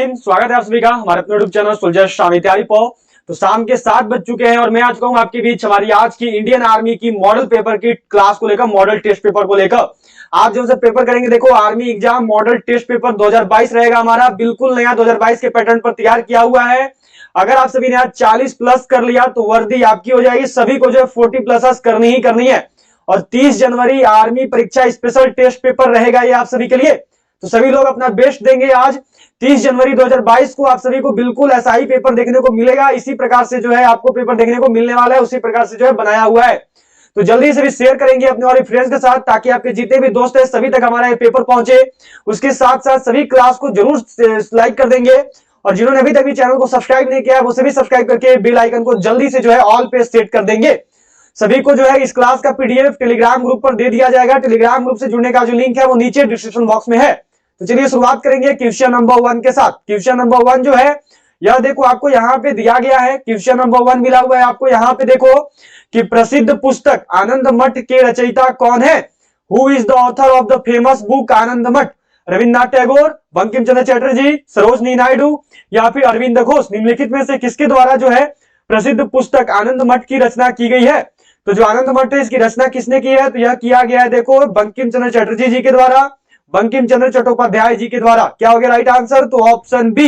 स्वागत है आप सभी का हमारे अपने यूट्यूब चैनल सुलझा शामी तैयारी पर। तो शाम के 7 बज चुके हैं और मैं आ चुका हूं आपके बीच हमारी आज की इंडियन आर्मी की मॉडल पेपर की क्लास को लेकर, मॉडल टेस्ट पेपर को लेकर। आज जो पेपर करेंगे, देखो army exam model test paper 2022 रहेगा हमारा, बिल्कुल नया 2022 के पैटर्न पर तैयार किया हुआ है। अगर आप सभी ने आज 40 प्लस कर लिया तो वर्दी आपकी हो जाएगी, सभी को जो है 40 प्लस करनी ही करनी है। और 30 जनवरी आर्मी परीक्षा स्पेशल टेस्ट पेपर रहेगा ये आप सभी के लिए, तो सभी लोग अपना बेस्ट देंगे। आज 30 जनवरी 2022 को आप सभी को बिल्कुल ऐसा ही पेपर देखने को मिलेगा, इसी प्रकार से जो है आपको पेपर देखने को मिलने वाला है, उसी प्रकार से जो है बनाया हुआ है। तो जल्दी से भी शेयर करेंगे अपने वाले फ्रेंड्स के साथ, ताकि आपके जितने भी दोस्त हैं सभी तक हमारा ये पेपर पहुंचे। उसके साथ साथ सभी क्लास को जरूर लाइक कर देंगे, और जिन्होंने अभी तक भी चैनल को सब्सक्राइब नहीं किया है वो सभी सब्सक्राइब करके बेल आइकन को जल्दी से जो है ऑल पे सेट कर देंगे। सभी को जो है इस क्लास का पीडीएफ टेलीग्राम ग्रुप पर दे दिया जाएगा। टेलीग्राम ग्रुप से जुड़ने का जो लिंक है वो नीचे डिस्क्रिप्शन बॉक्स में है। तो चलिए शुरुआत करेंगे क्वेश्चन नंबर 1 के साथ। क्वेश्चन नंबर 1 जो है यह देखो आपको यहाँ पे दिया गया है। क्वेश्चन नंबर 1 मिला हुआ है आपको यहाँ पे, देखो कि प्रसिद्ध पुस्तक आनंद मठ के रचयिता कौन है? Who is the author of the famous book Anand Math? Rabindranath Tagore, Bankim Chandra Chatterjee, Sarojini Naidu या फिर अरविंद घोष? निम्नलिखित में से किसके द्वारा जो है प्रसिद्ध पुस्तक आनंद मठ की रचना की गई है? तो जो आनंद मठ है इसकी रचना किसने की है? तो यह किया गया है देखो बंकिम चंद्र चटर्जी जी के द्वारा, बंकिम चंद्र चट्टोपाध्याय जी के द्वारा। क्या हो गया राइट आंसर? तो ऑप्शन बी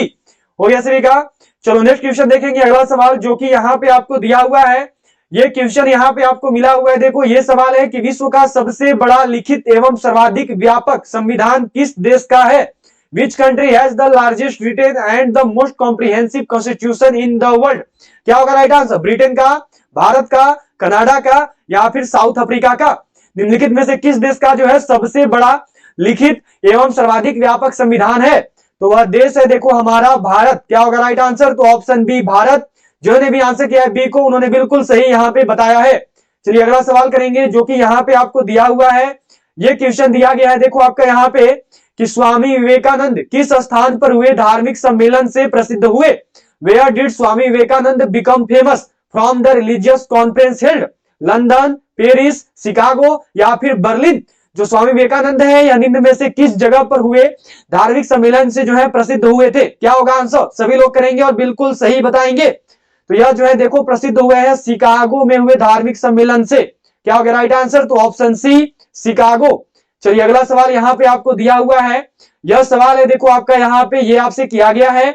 हो गया सभी का। चलो नेक्स्ट क्वेश्चन देखेंगे, अगला सवाल जो कि यहाँ पे आपको दिया हुआ है। ये क्वेश्चन यहाँ पे आपको मिला हुआ है, देखो ये सवाल है कि विश्व का सबसे बड़ा लिखित एवं सर्वाधिक व्यापक संविधान किस देश का है? Which country has the largest written and the most comprehensive constitution in the world? क्या होगा राइट आंसर? ब्रिटेन का, भारत का, कनाडा का या फिर साउथ अफ्रीका का? निम्नलिखित में से किस देश का जो है सबसे बड़ा लिखित एवं सर्वाधिक व्यापक संविधान है? तो वह देश है देखो हमारा भारत। क्या होगा राइट आंसर? तो ऑप्शन बी भारत। जिन्होंने भी आंसर किया है बी को उन्होंने बिल्कुल सही यहाँ पे बताया है। चलिए अगला सवाल करेंगे जो कि यहाँ पे आपको दिया हुआ है। ये क्वेश्चन दिया गया है देखो आपका यहाँ पे कि स्वामी विवेकानंद किस स्थान पर हुए धार्मिक सम्मेलन से प्रसिद्ध हुए? Where did Swami Vivekananda become famous from the religious conference held? London, Paris, Chicago या फिर बर्लिन? जो स्वामी विवेकानंद है या निम्न में से किस जगह पर हुए धार्मिक सम्मेलन से जो है प्रसिद्ध हुए थे? क्या होगा आंसर? सभी लोग करेंगे और बिल्कुल सही बताएंगे। तो यह जो है देखो प्रसिद्ध हुए हैं शिकागो में हुए धार्मिक सम्मेलन से। क्या होगा राइट आंसर? तो ऑप्शन सी शिकागो। चलिए अगला सवाल यहाँ पे आपको दिया हुआ है। यह सवाल है देखो आपका यहाँ पे, ये आपसे किया गया है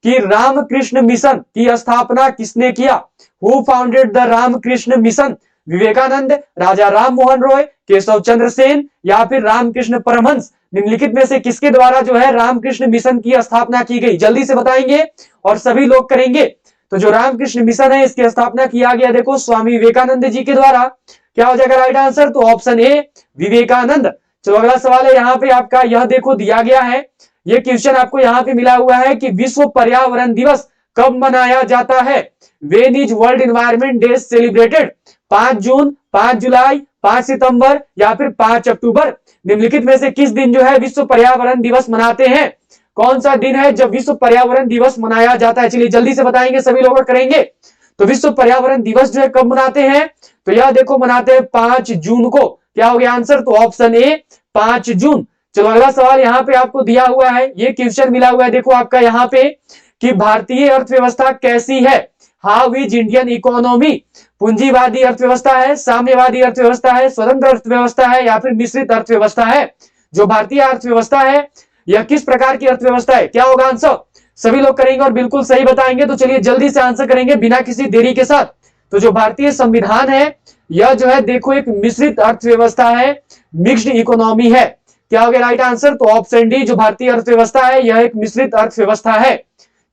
कि रामकृष्ण मिशन की स्थापना किसने किया? Who founded the Ramakrishna Mission? Vivekananda, Raja Ram Mohan Roy, Keshav Chandra Sen या फिर रामकृष्ण परमहंस? निम्नलिखित में से किसके द्वारा जो है रामकृष्ण मिशन की स्थापना की गई? जल्दी से बताएंगे और सभी लोग करेंगे। तो जो रामकृष्ण मिशन है इसकी स्थापना किया गया देखो स्वामी विवेकानंद जी के द्वारा। क्या हो जाएगा राइट आंसर? तो ऑप्शन ए विवेकानंद। चलो अगला सवाल है यहाँ पे आपका, यह देखो दिया गया है। ये क्वेश्चन आपको यहाँ पे मिला हुआ है कि विश्व पर्यावरण दिवस कब मनाया जाता है? When is world environment day celebrated? 5 जून, 5 जुलाई, 5 सितंबर या फिर 5 अक्टूबर? निम्नलिखित में से किस दिन जो है विश्व पर्यावरण दिवस मनाते हैं? कौन सा दिन है जब विश्व पर्यावरण दिवस मनाया जाता है? चलिए जल्दी से बताएंगे, सभी लोग करेंगे। तो विश्व पर्यावरण दिवस जो है कब मनाते हैं? तो यह देखो मनाते हैं 5 जून को। क्या हो गया आंसर? तो ऑप्शन ए 5 जून। चलो अगला सवाल यहाँ पे आपको दिया हुआ है। ये क्वेश्चन मिला हुआ है देखो आपका यहाँ पे कि भारतीय अर्थव्यवस्था कैसी है? How is Indian economy? पूंजीवादी अर्थव्यवस्था है, साम्यवादी अर्थव्यवस्था है, स्वतंत्र अर्थव्यवस्था है या फिर मिश्रित अर्थव्यवस्था है? जो भारतीय अर्थव्यवस्था है यह किस प्रकार की अर्थव्यवस्था है? क्या होगा आंसर? सभी लोग करेंगे और बिल्कुल सही बताएंगे। तो चलिए जल्दी से आंसर करेंगे बिना किसी देरी के साथ। तो जो भारतीय संविधान है यह जो है देखो एक मिश्रित अर्थव्यवस्था है, मिक्स्ड इकोनॉमी है। क्या हो गया राइट आंसर? तो ऑप्शन डी, जो भारतीय अर्थव्यवस्था है यह एक मिश्रित अर्थव्यवस्था है।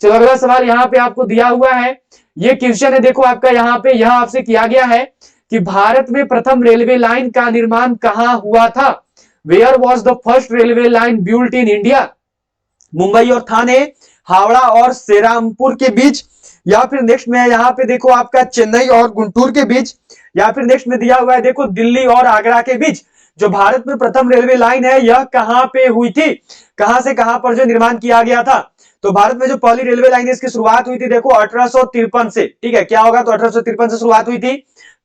चलो अगला सवाल यहाँ पे आपको दिया हुआ है। ये क्वेश्चन है देखो आपका यहाँ पे, यह आपसे किया गया है कि भारत में प्रथम रेलवे लाइन का निर्माण कहाँ हुआ था? Where was the first railway line built in India? Mumbai और थाने, हावड़ा और श्रीरामपुर के बीच, या फिर नेक्स्ट में यहाँ पे देखो आपका चेन्नई और गुंटूर के बीच, या फिर नेक्स्ट में दिया हुआ है देखो दिल्ली और आगरा के बीच। जो भारत में प्रथम रेलवे लाइन है यह कहां पे हुई थी? कहां से कहां पर जो निर्माण किया गया था? तो भारत में जो पहली रेलवे लाइन है इसकी शुरुआत हुई थी देखो 1853 से। ठीक है, क्या होगा? तो 1853 से शुरुआत हुई थी।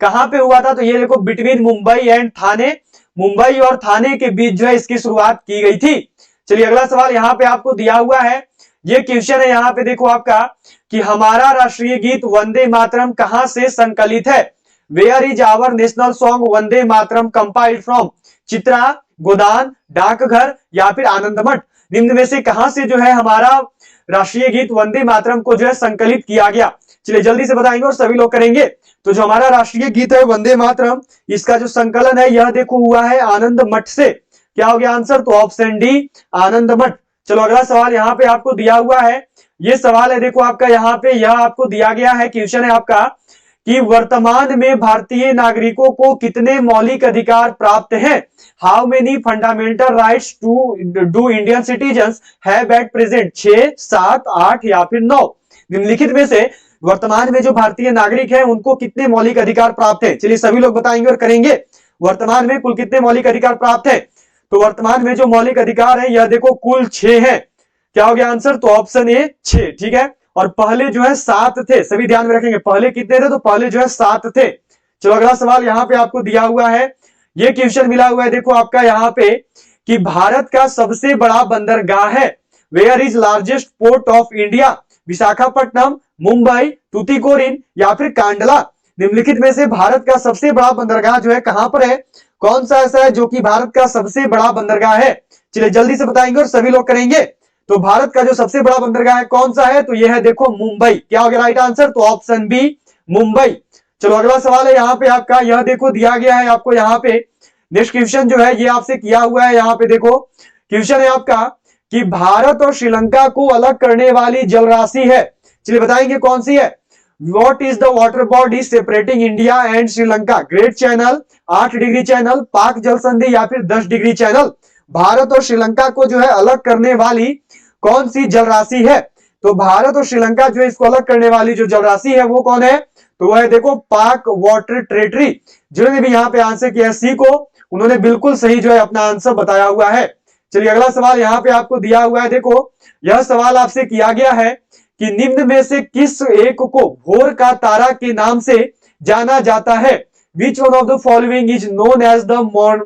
कहां पे हुआ था? तो ये देखो बिटवीन मुंबई एंड थाने, मुंबई और थाने के बीच जो है इसकी शुरुआत की गई थी। चलिए अगला सवाल यहाँ पे आपको दिया हुआ है। ये क्वेश्चन है यहाँ पे देखो आपका कि हमारा राष्ट्रीय गीत वंदे मातरम कहां से संकलित है? Where is our national song Vande Mataram compiled from? Chitra, Godan, Dakghar या फिर आनंदमठ? निम्न में से कहां से जो है हमारा राष्ट्रीय गीत वंदे मातरम को जो है संकलित किया गया? चलिए जल्दी से बताएंगे और सभी लोग करेंगे। तो जो हमारा राष्ट्रीय गीत है वंदे मातरम, इसका जो संकलन है यह देखो हुआ है आनंद मठ से। क्या हो गया आंसर? तो ऑप्शन डी आनंद मठ। चलो अगला सवाल यहाँ पे आपको दिया हुआ है, ये सवाल है देखो आपका यहाँ पे, यह आपको दिया गया है, क्वेश्चन है आपका कि वर्तमान में भारतीय नागरिकों को कितने मौलिक अधिकार प्राप्त हैं? How many fundamental rights do Indian citizens have at present? 6, 7, 8 या फिर 9? निम्नलिखित में से वर्तमान में जो भारतीय नागरिक हैं उनको कितने मौलिक अधिकार प्राप्त है? चलिए सभी लोग बताएंगे और करेंगे। वर्तमान में कुल कितने मौलिक अधिकार प्राप्त है? तो वर्तमान में जो मौलिक अधिकार है यह देखो कुल 6 है। क्या हो गया आंसर? तो ऑप्शन ए 6, ठीक है। और पहले जो है 7 थे, सभी ध्यान में रखेंगे, पहले कितने थे? तो पहले जो है 7 थे। चलो अगला सवाल यहाँ पे आपको दिया हुआ है, ये क्वेश्चन मिला हुआ है देखो आपका यहाँ पे कि भारत का सबसे बड़ा बंदरगाह है। Where is largest port of India? Visakhapatnam, Mumbai, Tuticorin या फिर कांडला? निम्नलिखित में से भारत का सबसे बड़ा बंदरगाह जो है कहां पर है? कौन सा ऐसा है जो कि भारत का सबसे बड़ा बंदरगाह है? चलिए जल्दी से बताएंगे और सभी लोग करेंगे। तो भारत का जो सबसे बड़ा बंदरगाह है कौन सा है? तो यह है देखो मुंबई। क्या हो गया राइट आंसर? तो ऑप्शन बी मुंबई। चलो अगला सवाल है यहाँ पे आपका, यह देखो दिया गया है आपको यहाँ पे, नेक्स्ट क्वेश्चन जो है ये आपसे किया हुआ है यहाँ पे देखो, क्वेश्चन है आपका कि भारत और श्रीलंका को अलग करने वाली जलराशि है। चलिए बताएंगे कौन सी है? What is the water body separating India and Sri Lanka? Great channel, 8 degree channel, पाक जल संधि या फिर 10 डिग्री चैनल? भारत और श्रीलंका को जो है अलग करने वाली कौन सी जलराशि है? तो भारत और श्रीलंका जो है इसको अलग करने वाली जो जलराशि है वो कौन है? तो वो है देखो पाक वाटर टेरिटरी। जिन्होंने भी यहाँ पे आंसर किया सी को, उन्होंने बिल्कुल सही जो है अपना आंसर बताया हुआ है। चलिए अगला सवाल यहाँ पे आपको दिया हुआ है देखो, यह सवाल आपसे किया गया है कि निम्न में से किस एक को भोर का तारा के नाम से जाना जाता है? Which one of the following is known as the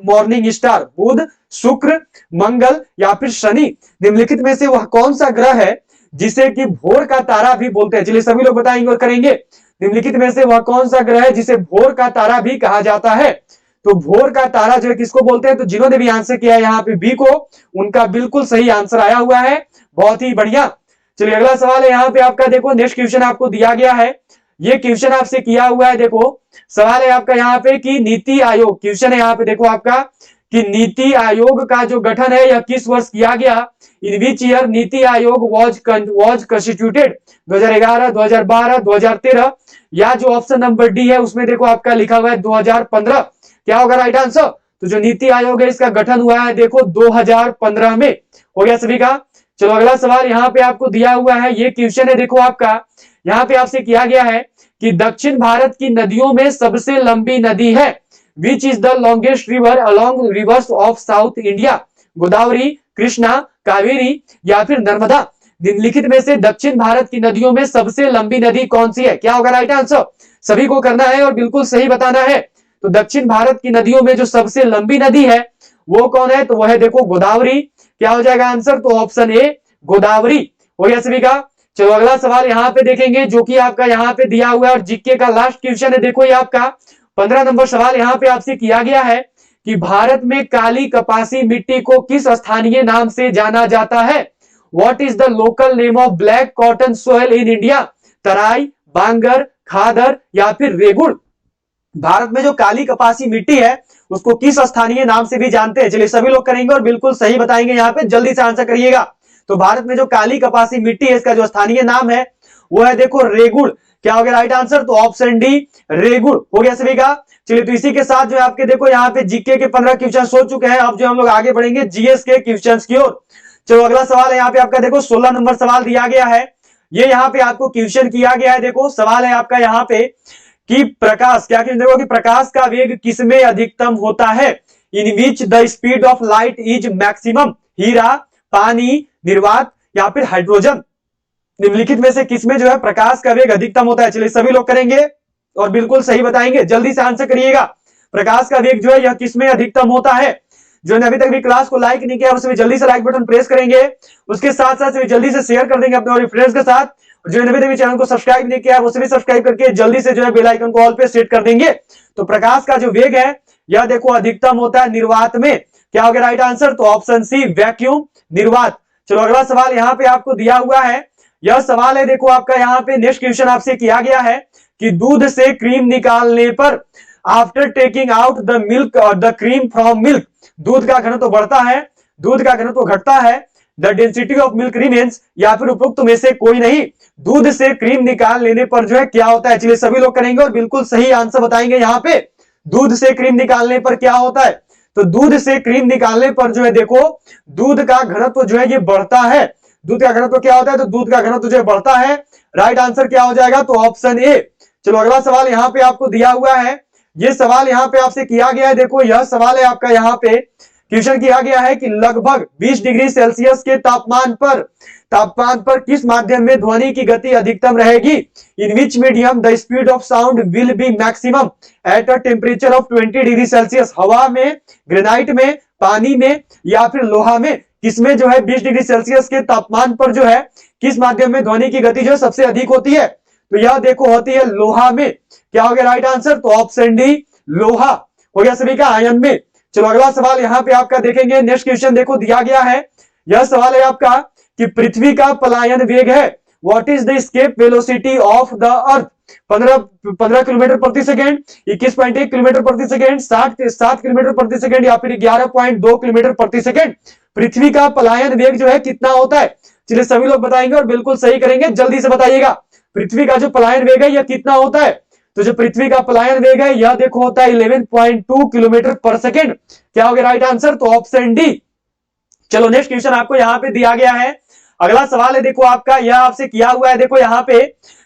morning star? बुध, शुक्र, मंगल या फिर शनि? निम्नलिखित में से वह कौन सा ग्रह है जिसे कि भोर का तारा भी बोलते हैं? चलिए सभी लोग बताएंगे और करेंगे। निम्नलिखित में से वह कौन सा ग्रह है जिसे भोर का तारा भी कहा जाता है? तो भोर का तारा जो है किसको बोलते हैं? तो जिन्होंने भी आंसर किया है यहाँ पे बी को, उनका बिल्कुल सही आंसर आया हुआ है, बहुत ही बढ़िया। चलिए अगला सवाल है यहाँ पे आपका देखो, नेक्स्ट क्वेश्चन आपको दिया गया है, ये क्वेश्चन आपसे किया हुआ है देखो, सवाल है आपका यहाँ पे कि नीति आयोग, क्वेश्चन है यहाँ पे देखो आपका कि नीति आयोग का जो गठन है यह किस वर्ष किया गया? इन which year NITI Aayog was constituted? 2011, 2012, 2013 या जो ऑप्शन नंबर डी है उसमें देखो आपका लिखा हुआ है 2015। क्या होगा राइट आंसर? तो जो नीति आयोग है इसका गठन हुआ है देखो 2015 में। हो गया सभी का? चलो अगला सवाल यहाँ पे आपको दिया हुआ है, ये क्वेश्चन है देखो आपका, यहाँ पे आपसे किया गया है कि दक्षिण भारत की नदियों में सबसे लंबी नदी है। Which is the longest river along reverse of south India? Godavari, Krishna, Kaveri या फिर नर्मदा? निम्नलिखित में से दक्षिण भारत की नदियों में सबसे लंबी नदी कौन सी है? क्या होगा राइट आंसर? सभी को करना है और बिल्कुल सही बताना है। तो दक्षिण भारत की नदियों में जो सबसे लंबी नदी है वो कौन है? तो वह है देखो गोदावरी। क्या हो जाएगा आंसर? तो ऑप्शन ए गोदावरी। हो गया सभी का? चलो अगला सवाल यहाँ पे देखेंगे जो कि आपका यहाँ पे दिया हुआ है और जीके का लास्ट क्वेश्चन है देखो, ये आपका 15 नंबर सवाल यहाँ पे आपसे किया गया है कि भारत में काली कपासी मिट्टी को किस स्थानीय नाम से जाना जाता है? What is the local name of black cotton soil in India? तराई, बांगर, खादर या फिर रेगुड़? भारत में जो काली कपासी मिट्टी है उसको किस स्थानीय नाम से भी जानते हैं? चलिए सभी लोग करेंगे और बिल्कुल सही बताएंगे, यहाँ पे जल्दी से आंसर करिएगा। तो भारत में जो काली कपासी मिट्टी है इसका जो स्थानीय नाम है वो है देखो रेगुड़। क्या हो गया राइट आंसर? तो ऑप्शन डी रेगुड़। हो गया सभी का? चलिए तो इसी के साथ जो है आपके देखो यहाँ पे जीके के 15 क्वेश्चन हो चुके हैं। अब जो हम लोग आगे बढ़ेंगे जीएस के क्वेश्चन की ओर। चलो अगला सवाल है यहाँ पे आपका देखो 16 नंबर सवाल दिया गया है, ये यहाँ पे आपको क्वेश्चन किया गया है देखो, सवाल है आपका यहाँ पे कि प्रकाश, क्या देखो कि प्रकाश का वेग किसमें अधिकतम होता है? In which the speed of light is maximum? हीरा, पानी, निर्वात या फिर हाइड्रोजन? निम्नलिखित में से किसमें जो है प्रकाश का वेग अधिकतम होता है? चलिए सभी लोग करेंगे और बिल्कुल सही बताएंगे, जल्दी से आंसर करिएगा। प्रकाश का वेग जो है यह किसमें अधिकतम होता है? जो ने अभी तक भी क्लास को लाइक नहीं किया उससे भी जल्दी से लाइक बटन प्रेस करेंगे, उसके साथ साथ जल्दी से शेयर कर देंगे अपने और फ्रेंड्स के साथ। जो ने अभी तक भी चैनल को सब्सक्राइब नहीं किया उससे भी सब्सक्राइब करके जल्दी से जो है बेल आइकन को ऑल पे सेट कर देंगे। तो प्रकाश का जो वेग है यह देखो अधिकतम होता है निर्वात में। क्या होगा राइट आंसर? तो ऑप्शन सी वैक्यूम निर्वात। चलो अगला सवाल यहाँ पे आपको दिया हुआ है, यह सवाल है देखो आपका यहाँ पे नेक्स्ट क्वेश्चन आपसे किया गया है कि दूध से क्रीम निकालने पर after taking out the milk और द क्रीम फ्रॉम मिल्क दूध का घनत्व बढ़ता है, दूध का घनत्व घटता है, the density of milk remains, या फिर उपरोक्त में से कोई नहीं। दूध से क्रीम निकाल लेने पर जो है क्या होता है? चलिए सभी लोग करेंगे और बिल्कुल सही आंसर बताएंगे। यहाँ पे दूध से क्रीम निकालने पर क्या होता है? तो दूध से क्रीम निकालने पर जो है देखो दूध का घनत्व जो है ये बढ़ता है। दूध का घनत्व क्या होता है? तो दूध का घनत्व जो है बढ़ता है। राइट आंसर क्या हो जाएगा? तो ऑप्शन ए। चलो अगला सवाल यहाँ पे आपको दिया हुआ है, ये सवाल यहाँ पे आपसे किया गया है, देखो यह सवाल है आपका यहाँ पे क्वेश्चन किया गया है कि लगभग 20 डिग्री सेल्सियस के तापमान पर किस माध्यम में ध्वनि की गति अधिकतम रहेगी? In which medium the speed of sound will be maximum at a temperature of 20 degree Celsius. हवा में, ग्रेनाइट में, पानी में या फिर लोहा में, किसमें जो है 20 डिग्री सेल्सियस के तापमान पर जो है किस माध्यम में ध्वनि की गति जो है सबसे अधिक होती है? तो यह देखो होती है लोहा में। क्या हो गया राइट आंसर? तो ऑप्शन डी लोहा हो गया सभी का, आयन में। चलो अगला सवाल यहाँ पे आपका देखेंगे, नेक्स्ट क्वेश्चन देखो दिया गया है, यह सवाल है आपका कि पृथ्वी का पलायन वेग है, what is the escape velocity of the earth? 15 kilometre प्रति सेकेंड, 21.1 किलोमीटर प्रति सेकेंड, 7 किलोमीटर प्रति सेकेंड या फिर 11.2 किलोमीटर प्रति सेकेंड। पृथ्वी का पलायन वेग जो है कितना होता है? चलिए सभी लोग बताएंगे और बिल्कुल सही करेंगे, जल्दी से बताइएगा पृथ्वी का जो पलायन वेग है यह कितना होता है? तो जो पृथ्वी का पलायन वेग है यह देखो होता है 11.2 किलोमीटर पर सेकेंड। क्या हो गया राइट आंसर? तो ऑप्शन डी। चलो नेक्स्ट क्वेश्चन आपको यहाँ पे दिया गया है, अगला सवाल है देखो आपका, यह आपसे किया हुआ है देखो यहाँ पे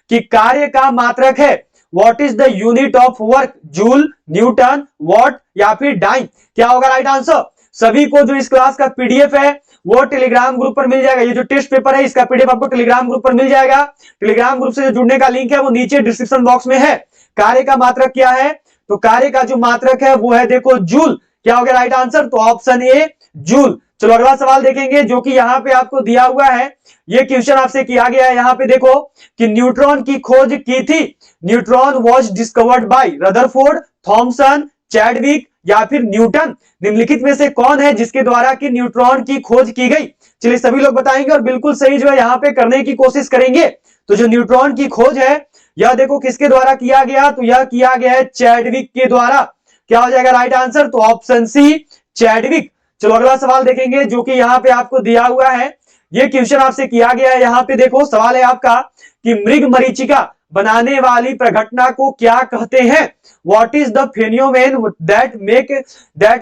कि कार्य का मात्रक है, what is the unit of work? Joule, Newton, what या फिर डाइन? क्या होगा राइट आंसर? सभी को जो इस क्लास का पीडीएफ है वो टेलीग्राम ग्रुप पर मिल जाएगा। ये जो टेस्ट पेपर है इसका पीडीएफ आपको टेलीग्राम ग्रुप पर मिल जाएगा। टेलीग्राम ग्रुप से जो जुड़ने का लिंक है वो नीचे डिस्क्रिप्शन बॉक्स में है। कार्य का मात्रक क्या है? तो कार्य का जो मात्रक है वो है देखो जूल। क्या हो गया राइट आंसर? तो ऑप्शन ए जूल। चलो अगला सवाल देखेंगे जो कि यहाँ पे आपको दिया हुआ है, ये क्वेश्चन आपसे किया गया है यहाँ पे देखो कि न्यूट्रॉन की खोज की थी, neutron was discovered by Rutherford, Thomson, Chadwick या फिर न्यूटन। निम्नलिखित में से कौन है जिसके द्वारा कि न्यूट्रॉन की खोज की गई? चलिए सभी लोग बताएंगे और बिल्कुल सही जो है यहाँ पे करने की कोशिश करेंगे। तो जो न्यूट्रॉन की खोज है यह देखो किसके द्वारा किया गया? तो यह किया गया है चैडविक के द्वारा। क्या हो जाएगा राइट आंसर? तो ऑप्शन सी चैडविक। चलो अगला सवाल देखेंगे जो कि यहाँ पे आपको दिया हुआ है, ये क्वेश्चन आपसे किया गया है, यहाँ पे देखो सवाल है आपका कि मृग मरीचिका बनाने वाली प्रघटना को क्या कहते हैं? What is the फेनोमेन that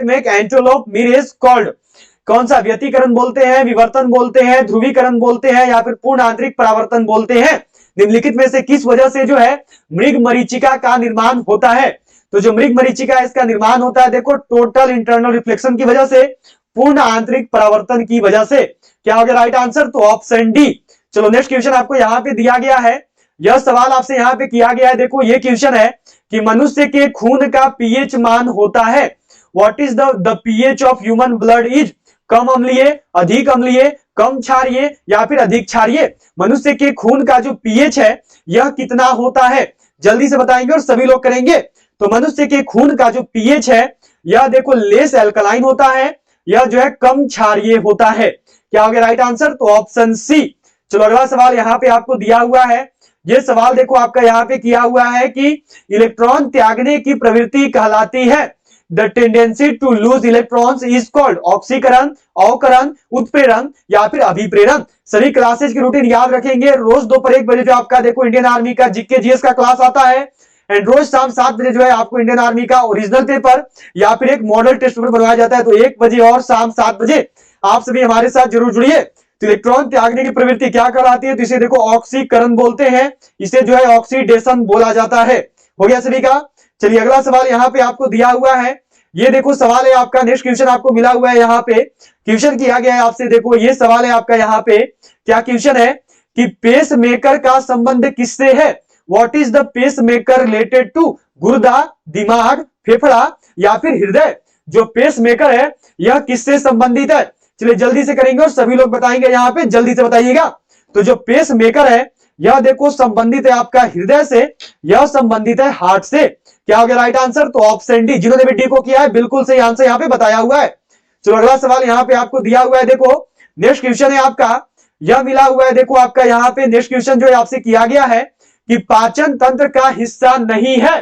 make antelope mirage called? कौन सा? व्यतिकरण बोलते हैं, विवर्तन बोलते हैं, ध्रुवीकरण बोलते हैं या फिर पूर्ण आंतरिक परावर्तन बोलते हैं? निम्नलिखित में से किस वजह से जो है मृग मरीचिका का निर्माण होता है? तो जो मृग मरीचिका इसका निर्माण होता है देखो टोटल इंटरनल रिफ्लेक्शन की वजह से, पूर्ण आंतरिक परावर्तन की वजह से। क्या हो गया राइट आंसर? तो ऑप्शन डी। चलो नेक्स्ट क्वेश्चन आपको यहाँ पे दिया गया है, यह सवाल आपसे यहाँ पे किया गया है, देखो ये क्वेश्चन है कि मनुष्य के खून का पीएच मान होता है, what is the pH of human blood is? कम अम्लीय, अधिक अम्लीय, कम क्षारीय या फिर अधिक क्षारीय? मनुष्य के खून का जो पीएच है यह कितना होता है? जल्दी से बताएंगे और सभी लोग करेंगे। तो मनुष्य के खून का जो पीएच है यह देखो लेस एल्कलाइन होता है, यह जो है कम क्षारीय होता है। क्या हो गया राइट आंसर? तो ऑप्शन सी। चलो अगला सवाल यहाँ पे आपको दिया हुआ है, ये सवाल देखो आपका यहाँ पे किया हुआ है कि इलेक्ट्रॉन त्यागने की प्रवृत्ति कहलाती है, the tendency to lose electrons is called ऑक्सीकरण, अवकरण, उत्प्रेरण या फिर अभिप्रेरण। सभी क्लासेज की रूटीन याद रखेंगे, रोज दोपहर 1 बजे जो आपका देखो इंडियन आर्मी का जीके जीएस का क्लास आता है, एंड रोज शाम 7 बजे जो है आपको इंडियन आर्मी का ओरिजिनल पेपर या फिर एक मॉडल टेस्ट पेपर बनवाया जाता है। तो 1 बजे और शाम 7 बजे आप सभी हमारे साथ जरूर जुड़िए। तो इलेक्ट्रॉन त्यागने की प्रवृत्ति क्या कहलाती है? तो इसे देखो ऑक्सीकरण बोलते हैं, इसे जो है ऑक्सीडेशन बोला जाता है। हो गया सभी का। चलिए अगला सवाल यहाँ पे आपको दिया हुआ है, ये देखो सवाल है आपका, नेक्स्ट क्वेश्चन आपको मिला हुआ है, यहाँ पे क्वेश्चन किया गया है आपसे, देखो ये सवाल है आपका यहाँ पे, क्या क्वेश्चन है कि पेस मेकर का संबंध किससे है? What is the pace maker related to? गुर्दा, दिमाग, फेफड़ा या फिर हृदय? जो पेस मेकर है यह किससे संबंधित है? चलिए जल्दी से करेंगे और सभी लोग बताएंगे यहाँ पे, जल्दी से बताइएगा। तो जो पेस मेकर है यह देखो संबंधित है आपका हृदय से, यह संबंधित है हार्ट से। क्या हो गया राइट आंसर? तो ऑप्शन डी। जिन्होंने भी डी को किया है बिल्कुल सही आंसर यहाँ पे बताया हुआ है। चलो अगला सवाल यहाँ पे आपको दिया हुआ है, देखो नेक्स्ट क्वेश्चन है आपका, यह मिला हुआ है देखो आपका यहाँ पे नेक्स्ट क्वेश्चन जो है आपसे किया गया है कि पाचन तंत्र का हिस्सा नहीं है,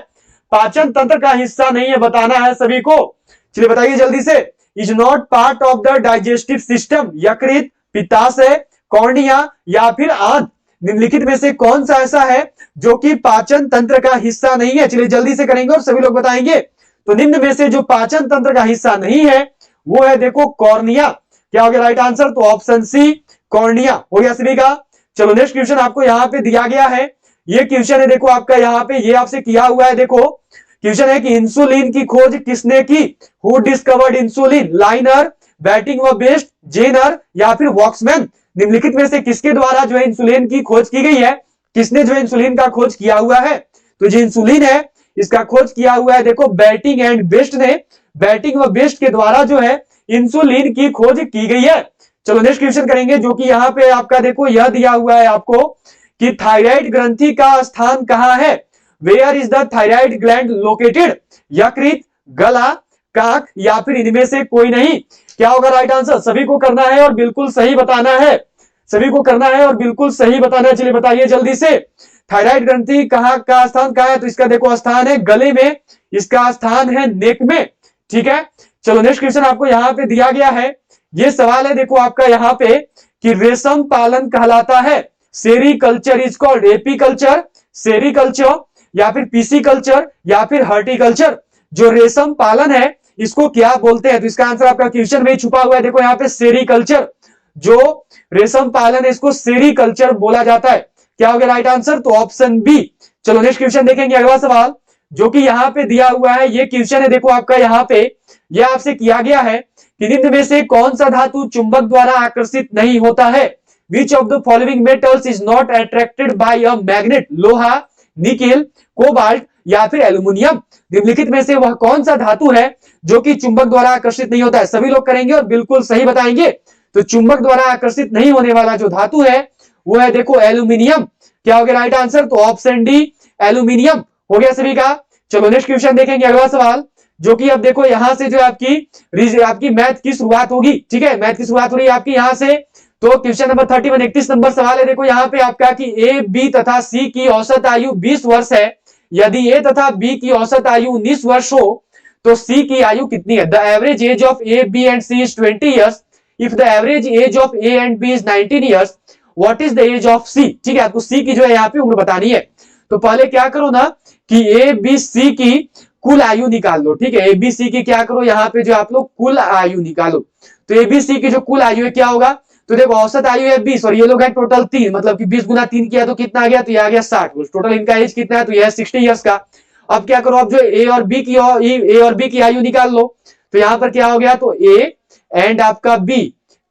पाचन तंत्र का हिस्सा नहीं है, बताना है सभी को। चलिए बताइए जल्दी से। Is not part of the digestive system, यकृत, पित्ताशय, कॉर्निया या फिर आंत, निम्नलिखित में से कौन सा ऐसा है जो कि पाचन तंत्र का हिस्सा नहीं है? चलिए जल्दी से करेंगे और सभी लोग बताएंगे। तो निम्न में से जो पाचन तंत्र का हिस्सा नहीं है वो है देखो कॉर्निया। क्या हो गया राइट आंसर? तो ऑप्शन सी कॉर्निया हो गया सभी का। चलो नेक्स्ट क्वेश्चन आपको यहाँ पे दिया गया है, ये क्वेश्चन है देखो आपका यहाँ पे, ये आपसे किया हुआ है, देखो क्वेश्चन है कि इंसुलिन की खोज किसने की? Who discovered insulin? Liner, batting व बेस्ट, जेनर या फिर वॉक्समैन, निम्नलिखित में से किसके द्वारा जो है इंसुलिन की खोज की गई है? किसने जो है इंसुलिन का खोज किया हुआ है? तो जो इंसुलिन है इसका खोज किया हुआ है देखो बैटिंग एंड बेस्ट ने, बैटिंग व बेस्ट के द्वारा जो है इंसुलिन की खोज की गई है। चलो नेक्स्ट क्वेश्चन करेंगे जो कि यहाँ पे आपका देखो यह दिया हुआ है आपको कि थायराइड ग्रंथि का स्थान कहां है? Where is the thyroid gland located? यकृत, गला, काक या फिर इनमें से कोई नहीं? क्या होगा राइट आंसर? सभी को करना है और बिल्कुल सही बताना है, सभी को करना है और बिल्कुल सही बताना है। चलिए बताइए जल्दी से। थायराइड ग्रंथि कहाँ का स्थान कहाँ है? तो इसका देखो स्थान है गले में, इसका स्थान है नेक में, ठीक है। चलो नेक्स्ट क्वेश्चन आपको यहाँ पे दिया गया है, ये सवाल है देखो आपका यहाँ पे कि रेशम पालन कहलाता है sericulture is called apiculture, sericulture या फिर पीसीकल्चर या फिर हॉर्टिकल्चर। जो रेशम पालन है इसको क्या बोलते हैं? तो इसका आंसर आपका क्वेश्चन में छुपा हुआ है, देखो यहाँ पे सेरीकल्चर, जो रेशम पालन है इसको सेरीकल्चर बोला जाता है। क्या हो गया राइट आंसर? तो ऑप्शन बी। चलो नेक्स्ट क्वेश्चन देखेंगे, अगला सवाल जो कि यहाँ पे दिया हुआ है, ये क्वेश्चन है देखो आपका यहाँ पे, यह आपसे किया गया है कि निम्न में से कौन सा धातु चुंबक द्वारा आकर्षित नहीं होता है? Which of the following metals is not attracted by a magnet? लोहा, निकेल, कोबाल्ट या फिर एल्यूमिनियम, निम्नलिखित में से वह कौन सा धातु है जो कि चुंबक द्वारा आकर्षित नहीं होता है? सभी लोग करेंगे और बिल्कुल सही बताएंगे। तो चुंबक द्वारा आकर्षित नहीं होने वाला जो धातु है वो है देखो एल्यूमिनियम। क्या हो गया राइट आंसर? तो ऑप्शन डी एल्यूमिनियम हो गया सभी का। चलो नेक्स्ट क्वेश्चन देखेंगे, अगला सवाल जो कि अब देखो यहां से जो आपकी मैथ की शुरुआत होगी, ठीक है, मैथ की शुरुआत हो रही है आपकी यहां से। तो क्वेश्चन नंबर 31 31 नंबर सवाल है देखो यहाँ पे आपका कि ए, बी तथा सी की औसत आयु 20 वर्ष है, यदि ए तथा बी की औसत आयु 19 वर्ष हो तो सी की आयु कितनी है? The average age of A, B and C is 20 years. If the average age of A and B is 19 years, what is the age of C? ठीक है, आपको सी की जो है यहाँ पे उम्र बतानी है। तो पहले क्या करो ना कि ए, बी, सी की कुल आयु निकाल लो, ठीक है, ए, बी, सी की क्या करो यहाँ पे जो आप लोग कुल आयु निकालो। तो ए, बी, सी की जो कुल आयु है क्या होगा? तो देखो औसत आयु है 20 और ये लोग है टोटल 3, मतलब कि 20 गुना 3 किया तो कितना आ गया? तो ये आ गया 60। टोटल इनका एज कितना है? तो यह है 60 इयर्स का। अब क्या करो, अब जो ए और बी की आयु निकाल लो। तो यहाँ पर क्या हो गया? तो ए एंड आपका बी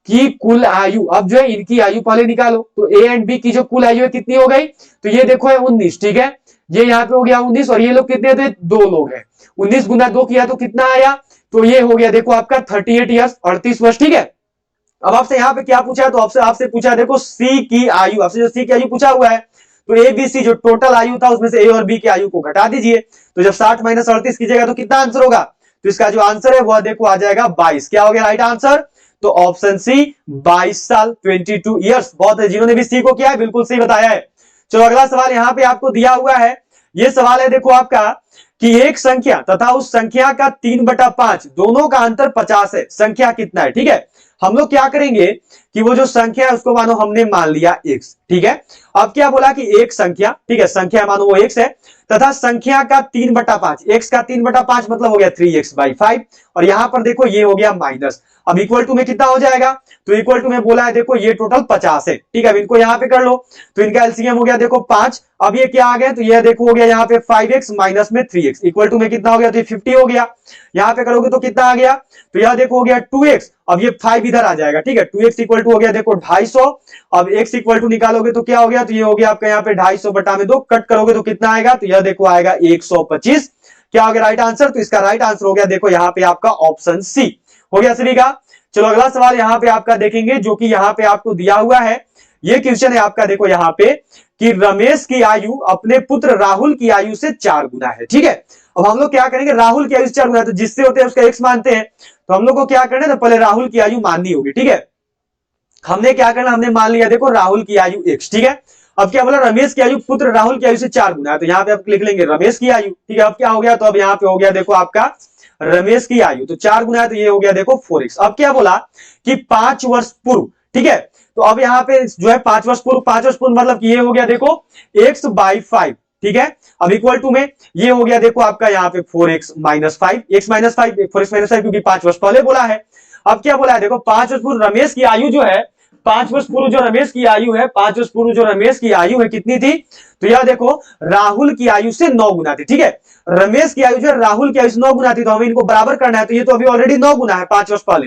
की कुल आयु, अब जो है इनकी आयु पहले निकालो। तो ए एंड बी की जो कुल आयु है कितनी हो गई? तो ये देखो है 19, ठीक है, ये यहाँ पे हो गया 19 और ये लोग कितने थे? 2 लोग हैं। 19 गुना 2 किया तो कितना आया? तो ये हो गया देखो आपका 38 ईयर्स, 38 वर्ष, ठीक है। अब आपसे यहाँ पे क्या पूछा है? तो आपसे पूछा देखो सी की आयु, आपसे जो सी की आयु पूछा हुआ है, तो ए बी सी जो टोटल आयु था उसमें से ए और बी की आयु को घटा दीजिए। तो जब 60 माइनस 38 कीजिएगा तो कितना आंसर होगा? तो इसका जो आंसर है वह देखो आ जाएगा 22। क्या हो गया राइट आंसर? तो ऑप्शन सी 22 साल, 22 ईयर्स। बहुत है, जिन्होंने भी सी को किया है बिल्कुल सही बताया है। चलो अगला सवाल यहाँ पे आपको दिया हुआ है, ये सवाल है देखो आपका कि एक संख्या तथा उस संख्या का 3/5 दोनों का अंतर 50 है, संख्या कितना है? ठीक है, हम लोग क्या करेंगे कि वो जो संख्या है उसको मानो हमने मान लिया x, ठीक है। अब क्या बोला कि एक संख्या, ठीक है, संख्या मानो वो x है तथा संख्या का 3/5, x का 3/5 मतलब हो गया 3x/5 और यहां पर देखो ये हो गया माइनस। अब इक्वल टू में कितना हो जाएगा? तो इक्वल टू में बोला है देखो ये टोटल 50 है, ठीक है। अब इनको यहां पे कर लो तो इनका एलसीएम हो गया देखो 5। अब ये क्या आ गया? तो ये देखो हो गया यहाँ पे 5x माइनस में 3x इक्वल टू में कितना हो गया? तो 50 हो गया। यहाँ पे करोगे तो कितना आ गया? तो यह देखो हो गया 2x, अब ये 5 इधर आ जाएगा, ठीक है। 2x इक्वल टू हो गया देखो 250। अब x इक्वल टू निकालोगे तो क्या हो गया? तो ये हो गया आपका यहाँ पे 250 बटा में 2, कट करोगे तो कितना आएगा? तो यह देखो आएगा 125। क्या हो गया राइट आंसर? तो इसका राइट आंसर हो गया देखो यहाँ पे आपका ऑप्शन सी हो गया सभी का। चलो अगला सवाल यहाँ पे आपका देखेंगे जो कि यहाँ पे आपको दिया हुआ है। ये क्वेश्चन है आपका देखो यहाँ पे कि रमेश की आयु अपने पुत्र राहुल की आयु से 4 गुना है। ठीक है, अब हम लोग क्या करेंगे, राहुल की आयु से 4 गुना है तो जिससे होते हैं उसका x मानते हैं, तो हम लोग को क्या करना है, तो पहले राहुल की आयु माननी होगी। ठीक है, हमने क्या करना, हमने मान लिया देखो राहुल की आयु x। ठीक है, अब क्या बोला, रमेश की आयु पुत्र राहुल की आयु से 4 गुना है, तो यहाँ पे आप लिख लेंगे रमेश की आयु। ठीक है, अब क्या हो गया, तो अब यहाँ पे हो गया देखो आपका रमेश की आयु, तो 4 गुना है तो ये हो गया देखो 4x। अब क्या बोला कि 5 वर्ष पूर्व। ठीक है, तो अब यहाँ पे जो है 5 वर्ष पूर्व, 5 वर्ष पूर्व मतलब कि ये हो गया देखो x/5। ठीक है, अब इक्वल टू में ये हो गया देखो आपका यहाँ पे 4x - 5, x - 5, 4x - 5 क्योंकि 5 वर्ष पहले बोला है। अब क्या बोला है देखो 5 वर्ष पूर्व रमेश की आयु जो है, 5 वर्ष पूर्व जो रमेश की आयु है, 5 वर्ष पूर्व जो रमेश की आयु है कितनी थी, तो यह देखो राहुल की आयु से 9 गुना थी। ठीक है, रमेश की आयु जो है राहुल की आयु से 9 गुना थी, तो हमें इनको बराबर करना है, तो ये तो अभी ऑलरेडी 9 गुना है 5 वर्ष पहले,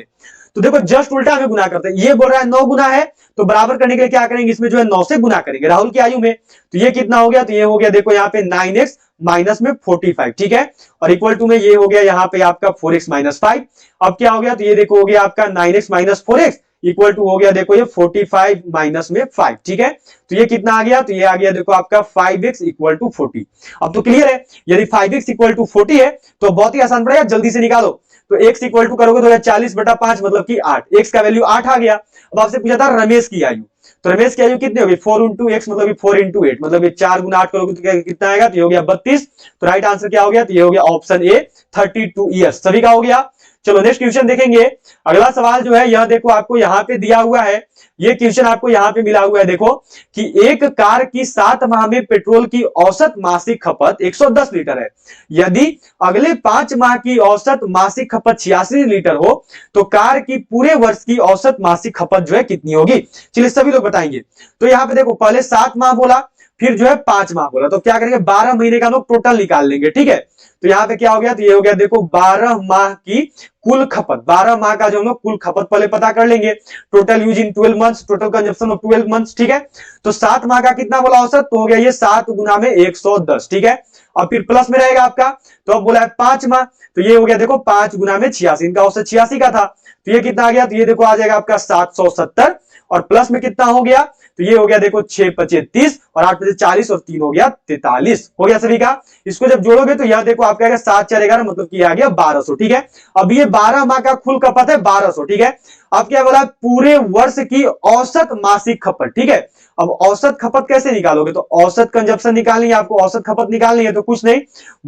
तो देखो जस्ट उल्टा हमें गुना करते हैं। ये बोल रहा है 9 गुना है, तो बराबर करने के लिए क्या करेंगे, इसमें जो है 9 से गुना करेंगे राहुल की आयु में, तो ये कितना हो गया, तो ये हो गया देखो यहाँ पे 9x माइनस में 45। ठीक है, और इक्वल टू में ये हो गया यहाँ पे आपका 4x - 5। अब क्या हो गया, तो ये देखो हो गया आपका 9x - 4x इक्वल टू हो गया देखो ये 45 माइनस में 5। ठीक है, तो ये कितना आ गया, तो ये आ गया देखो आपका 5x इक्वल टू 40। अब तो क्लियर है, यदि 5x इक्वल टू 40 है तो बहुत ही आसान पड़ेगा, जल्दी से निकालो। तो x इक्वल टू करोगे तो 40/5 मतलब कि 8, x का वैल्यू 8 आ गया। अब आपसे पूछा था रमेश की आयु, तो रमेश की आयु कितनी होगी, 4 × x मतलब 4 × 8 मतलब 4 × 8 करोगे तो कितना आएगा, तो ये हो गया 32। तो राइट आंसर क्या हो गया, तो ये हो गया ऑप्शन ए 32 ईयर्स। सभी का हो गया। चलो नेक्स्ट क्वेश्चन देखेंगे। अगला सवाल जो है यह देखो आपको यहाँ पे दिया हुआ है, ये क्वेश्चन आपको यहाँ पे मिला हुआ है देखो कि एक कार की 7 माह में पेट्रोल की औसत मासिक खपत 110 लीटर है। यदि अगले 5 माह की औसत मासिक खपत 86 लीटर हो तो कार की पूरे वर्ष की औसत मासिक खपत जो है कितनी होगी। चलिए सभी लोग बताएंगे। तो यहाँ पे देखो पहले 7 माह बोला, फिर जो है 5 माह बोला, तो क्या करेंगे 12 महीने का हम लोग टोटल निकाल लेंगे। ठीक है, तो यहाँ पे क्या हो गया, तो ये हो गया देखो 12 माह की कुल खपत, 12 माह का जो हम लोग कुल खपत पहले पता कर लेंगे। Total use in 12 months, total consumption of 12 months. ठीक है, तो 7 माह का कितना बोला औसत, तो हो गया ये 7 गुना में 110। ठीक है, और फिर प्लस में रहेगा आपका, तो अब बोला है 5 माह, तो ये हो गया देखो 5 गुना में 86, इनका औसत 86 का था, तो ये कितना आ गया, तो ये देखो आ जाएगा आपका 770, और प्लस में कितना हो गया, तो ये हो गया देखो 6 × 5 = 30 और 8 × 5 = 40 और 3 हो गया 43 हो गया सभी का। इसको जब जोड़ोगे तो यह देखो आपका 7 × 4 = 11 मतलब कि आ गया 1200। ठीक है, अब ये 12 माह का कुल खपत है 1200। ठीक है, अब क्या बोला, पूरे वर्ष की औसत मासिक खपत। ठीक है, अब औसत खपत कैसे निकालोगे, तो औसत कंजप्शन निकालनी है आपको, औसत खपत निकालनी है, तो कुछ नहीं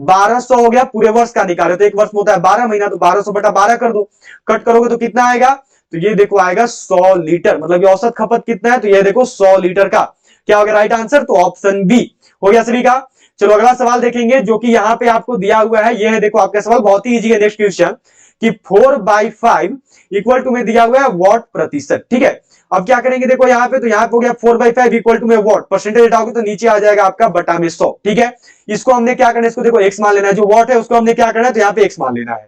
1200 हो गया पूरे वर्ष का निकाले, तो एक वर्ष में होता है 12 महीना, तो 1200/12 कर दो, कट करोगे तो कितना आएगा, तो ये देखो आएगा 100 लीटर, मतलब ये औसत खपत कितना है, तो ये देखो 100 लीटर का क्या हो गया राइट आंसर, तो ऑप्शन बी हो गया सभी का। चलो अगला सवाल देखेंगे जो कि यहाँ पे आपको दिया हुआ है, ये है देखो आपका सवाल बहुत ही इजी है। नेक्स्ट क्वेश्चन कि 4/5 इक्वल टू में दिया हुआ है वॉट प्रतिशत। ठीक है, अब क्या करेंगे देखो यहाँ पे, तो यहाँ पे हो गया 4/5 इक्वल टू में वॉट, परसेंटेज हटाओगे तो नीचे आ जाएगा आपका बटा में 100। ठीक है, इसको हमने क्या करना है, इसको देखो x मान लेना है, जो वॉट है उसको हमने क्या करना है, तो यहाँ पे x मान लेना है।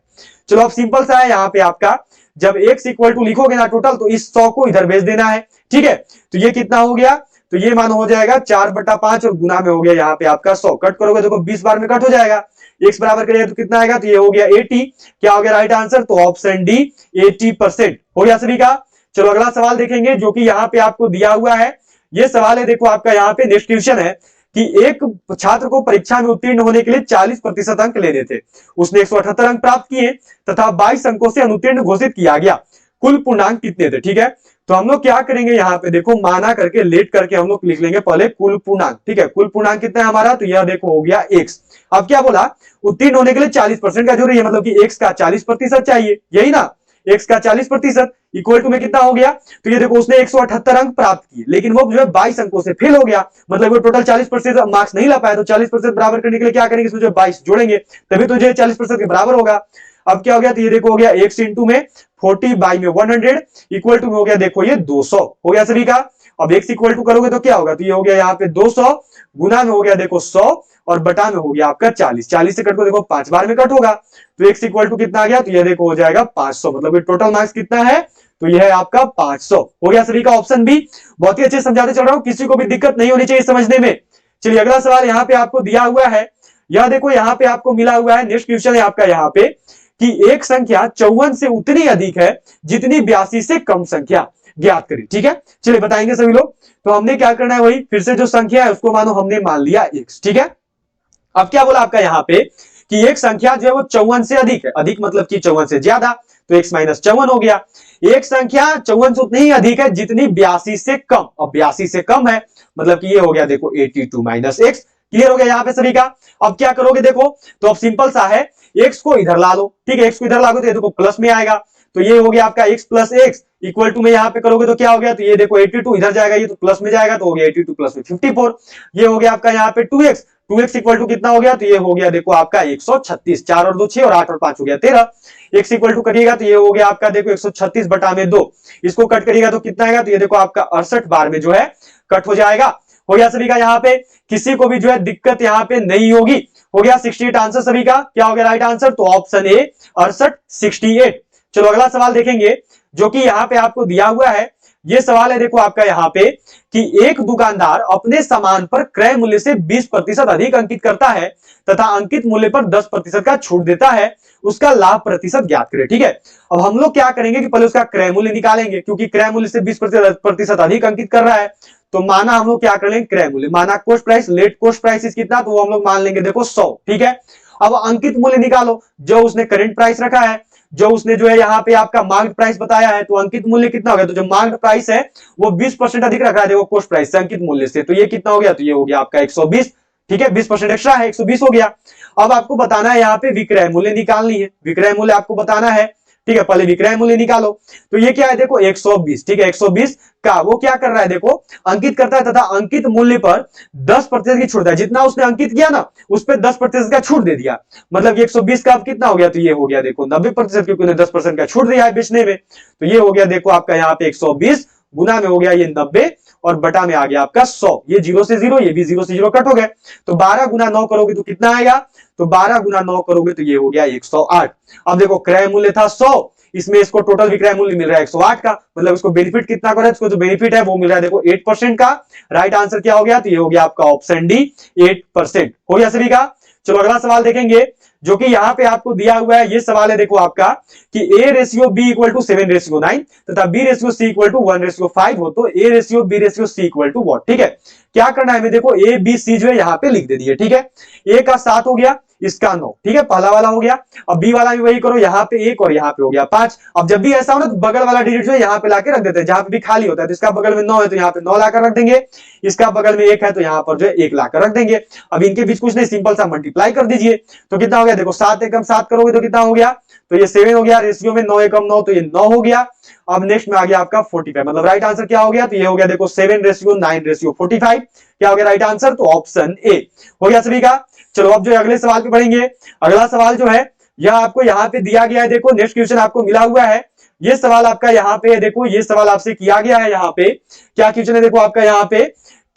चलो अब सिंपल सा है, यहाँ पे आपका जब x इक्वल टू लिखोगे ना टोटल, तो इस 100 को इधर भेज देना है। ठीक है, तो ये कितना हो गया, तो ये मान हो जाएगा 4/5 और गुना में हो गया यहाँ पे आपका 100, कट करोगे देखो 20 बार में कट हो जाएगा, x बराबर करेगा तो कितना आएगा, तो ये हो गया 80। क्या हो गया राइट आंसर, तो ऑप्शन डी 80% हो गया सभी का। चलो अगला सवाल देखेंगे जो कि यहाँ पे आपको दिया हुआ है, ये सवाल है देखो आपका यहाँ पे नेक्स्ट क्वेश्चन है कि एक छात्र को परीक्षा में उत्तीर्ण होने के लिए 40% अंक लेने थे, उसने 178 अंक प्राप्त किए तथा 22 अंकों से अनुत्तीर्ण घोषित किया गया, कुल पूर्णांक कितने थे। ठीक है, तो हम लोग क्या करेंगे यहाँ पे देखो माना करके लेट करके हम लोग लिख लेंगे पहले कुल पूर्णांक। ठीक है, कुल पूर्णांक कितना है हमारा, तो यह देखो हो गया x। अब क्या बोला, उत्तीर्ण होने के लिए 40% का जरूरी है, मतलब कि x का 40% चाहिए, यही ना, x का 40% इक्वल टू में कितना हो गया, तो ये देखो उसने 178 अंक प्राप्त किए, लेकिन वो जो है 22 अंकों से फेल हो गया, मतलब वो टोटल 40% मार्क्स नहीं ला पाया, तो 40% बराबर करने के लिए क्या करेंगे, इसमें जो 22 जोड़ेंगे तभी तो जो 40% के बराबर होगा। अब क्या हो गया, तो ये देखो हो गया x इंटू में 40/100 इक्वल टू में हो गया देखो ये 200 हो गया सभी का। अब x इक्वल टू करोगे तो क्या होगा, तो ये हो गया यहाँ पे 200 गुना में हो गया देखो 100 और बटा में हो गया आपका 40, 40 से कट को देखो 5 बार में कट होगा, तो x इक्वल टू कितना आ गया, तो ये देखो हो जाएगा 500, मतलब ये टोटल मार्क्स कितना है, तो ये है आपका 500 हो गया सभी का, ऑप्शन बी। बहुत ही अच्छे समझाते चल रहा हूं, किसी को भी दिक्कत नहीं होनी चाहिए समझने में। चलिए अगला सवाल यहाँ पे आपको दिया हुआ है, यह देखो यहाँ पे आपको मिला हुआ है, नेक्स्ट क्वेश्चन है आपका यहाँ पे कि एक संख्या 54 से उतनी अधिक है जितनी 82 से कम संख्या ज्ञात करें। ठीक है, चलिए बताएंगे सभी लोग। तो हमने क्या करना है, वही फिर से जो संख्या है उसको मानो हमने मान लिया x। ठीक है, अब क्या बोला आपका यहाँ पे कि एक संख्या जो है वो 54 से अधिक है, अधिक मतलब कि 54 से ज्यादा, तो x माइनस 54 हो गया। एक संख्या 54 से उतनी ही अधिक है जितनी 82 से कम, अब 82 से कम है मतलब कि ये हो गया देखो 82 माइनस एक्स। क्लियर हो गया यहाँ पे सभी का। अब क्या करोगे देखो, तो अब सिंपल सा है, x को इधर ला लो। ठीक है, x को इधर लागो तो ये देखो प्लस में आएगा, तो ये हो गया आपका x plus X equal to में यहाँ पे करोगे तो क्या हो गया, तो ये देखो 82 इधर जाएगा, ये तो प्लस में जाएगा, तो हो गया 82 प्लस में 54। ये हो गया आपका यहाँ पे 2x इक्वल टू कितना हो गया, तो ये हो गया देखो आपका 136, 4 और 2 6 और 8 और 5 हो गया 13। x इक्वल टू करिएगा तो ये हो गया आपका देखो 136 बटा में 2, इसको कट करिएगा तो कितना आएगा, तो ये देखो आपका 68 बार में जो है कट हो जाएगा। हो गया सभी का, यहाँ पे किसी को भी जो है दिक्कत यहाँ पे नहीं होगी। हो गया 68 आंसर सभी का। क्या हो गया राइट आंसर, तो ऑप्शन ए 68 68। चलो अगला सवाल देखेंगे जो कि यहाँ पे आपको दिया हुआ है। ये सवाल है देखो आपका यहाँ पे कि एक दुकानदार अपने सामान पर क्रय मूल्य से 20% अधिक अंकित करता है तथा अंकित मूल्य पर 10% का छूट देता है, उसका लाभ प्रतिशत ज्ञात करें। ठीक है, अब हम लोग क्या करेंगे कि पहले उसका क्रय मूल्य निकालेंगे, क्योंकि क्रय मूल्य से 20% अधिक अंकित कर रहा है, तो माना हम लोग क्या कर लेंगे, क्रय मूल्य माना cost price, let cost price कितना, तो वो हम लोग मान लेंगे देखो 100। ठीक है, अब अंकित मूल्य निकालो, जो उसने करंट प्राइस रखा है, जो उसने जो है यहाँ पे आपका मार्केट प्राइस बताया है, तो अंकित मूल्य कितना हो गया, तो जो मार्केट प्राइस है वो 20% अधिक रखा है देखो कॉस्ट प्राइस से अंकित मूल्य से, तो ये कितना हो गया, तो ये हो गया आपका 120। ठीक है, 20% एक्स्ट्रा है, 120 हो गया। अब आपको बताना है यहाँ पे विक्रय मूल्य निकालनी है, विक्रय मूल्य आपको बताना है। ठीक है, पहले विक्रय मूल्य निकालो, तो ये क्या है देखो 120। ठीक है, 120 का वो क्या कर रहा है देखो अंकित करता है तथा अंकित मूल्य पर 10% की छूट है, जितना उसने अंकित किया ना उस पर 10% का छूट दे दिया, मतलब 120 का अब कितना हो गया, तो ये हो गया देखो 90%, क्योंकि उन्हें 10% का छूट दिया है बेचने में, तो ये हो गया देखो आपका यहाँ पे 120 गुना में हो गया ये 90 और बटा में आ गया आपका 100। ये 0 से 0, ये भी 0 से 0 कट हो गए, तो 12 गुना 9 करोगे तो कितना आएगा, तो 12 गुना 9 करोगे तो ये हो गया 108। अब देखो क्रय मूल्य था 100, इसमें इसको टोटल विक्रय मूल्य मिल रहा है 108 का, मतलब इसको बेनिफिट कितना कर रहा है, इसको जो बेनिफिट है वो मिल रहा है देखो 8% का। राइट आंसर क्या हो गया, तो ये हो गया आपका ऑप्शन डी 8%। हो गया सभी का। चलो अगला सवाल देखेंगे जो कि यहाँ पे आपको दिया हुआ है। ये सवाल है देखो आपका कि A ratio B equal to 7:9 तथा B ratio C equal to 1:5 हो तो A ratio B ratio C equal to what. ठीक है, क्या करना है हमें देखो A B C जो है यहाँ पे लिख दे दिए। ठीक है, A का 7 हो गया, इसका 9। ठीक है, पहला वाला हो गया। अब B वाला भी वही करो, यहाँ पे 1 और यहाँ पे हो गया 5। अब जब भी ऐसा हो ना तो बगल वाला डिजिट जो है यहाँ पे लाके रख देते हैं, जहां पे भी खाली होता है, तो इसका बगल में 9 है तो यहाँ पे 9 लाकर रख देंगे, इसका बगल में 1 है तो यहाँ पर जो है 1 लाकर रख देंगे। अब इनके बीच कुछ नहीं, सिंपल सा मल्टीप्लाई कर दीजिए, तो कितना हो गया देखो 7 एकम 7 करोगे तो कितना हो गया, तो ये 7 हो गया, रेशियो में 9 एकम 9 तो ये 9 हो गया। अब नेक्स्ट में आ गया आपका 45, मतलब राइट आंसर क्या हो गया, तो ये हो गया देखो 7:9:45। क्या हो गया राइट आंसर, तो ऑप्शन ए हो गया सभी का। चलो अब जो अगले सवाल पे बढ़ेंगे। अगला सवाल जो है यह आपको यहाँ पे दिया गया है, देखो नेक्स्ट क्वेश्चन आपको मिला हुआ है। ये सवाल आपका यहाँ पे देखो, ये सवाल आपसे किया गया है। यहाँ पे क्या क्वेश्चन है देखो आपका यहाँ पे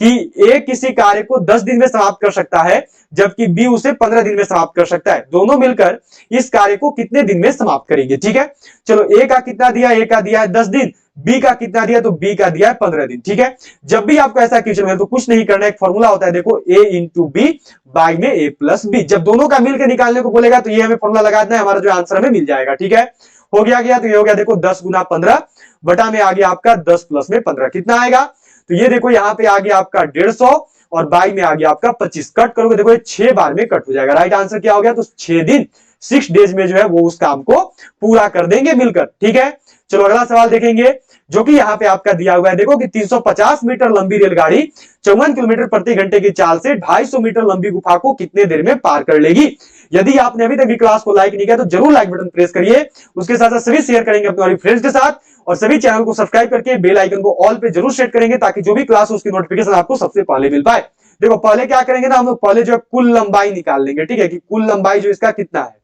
कि ए किसी कार्य को 10 दिन में समाप्त कर सकता है जबकि बी उसे 15 दिन में समाप्त कर सकता है, दोनों मिलकर इस कार्य को कितने दिन में समाप्त करेंगे। ठीक है, चलो ए का कितना दिया, ए का दिया है 10 दिन, बी का कितना दिया, तो बी का दिया है 15 दिन। ठीक है, जब भी आपको ऐसा क्वेश्चन मिले तो कुछ नहीं करना, एक फॉर्मूला होता है देखो ए इंटू बी बाई में ए प्लस बी, जब दोनों का मिलकर निकालने को बोलेगा तो ये हमें फॉर्मूला लगा देना है, हमारा जो आंसर हमें मिल जाएगा। ठीक है, हो गया तो ये हो गया देखो 10 गुना 15 बटा में आ गया आपका 10 प्लस में 15 कितना आएगा, तो ये देखो यहाँ पे आ गया आपका 150 और बाई में आ गया आपका 25। कट करोगे देखो ये 6 बार में कट हो जाएगा। राइट आंसर क्या हो गया, तो 6 दिन 6 डेज में जो है वो उस काम को पूरा कर देंगे मिलकर। ठीक है, चलो अगला सवाल देखेंगे जो कि यहाँ पे आपका दिया हुआ है देखो कि 350 मीटर लंबी रेलगाड़ी 54 किलोमीटर प्रति घंटे की चाल से 250 मीटर लंबी गुफा को कितने देर में पार कर लेगी। यदि आपने अभी तक भी क्लास को लाइक नहीं किया तो जरूर लाइक बटन प्रेस करिए, उसके साथ साथ सभी शेयर करेंगे अपने फ्रेंड्स के साथ और सभी चैनल को सब्सक्राइब करके बेल आइकन को ऑल पे जरूर सेट करेंगे ताकि जो भी क्लास हो उसकी नोटिफिकेशन आपको सबसे पहले मिल पाए। देखो पहले क्या करेंगे ना, हम लोग पहले जो है कुल लंबाई निकाल लेंगे। ठीक है, कि कुल लंबाई जो इसका कितना है,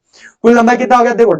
कुल लंबाई कितना हो गया देखो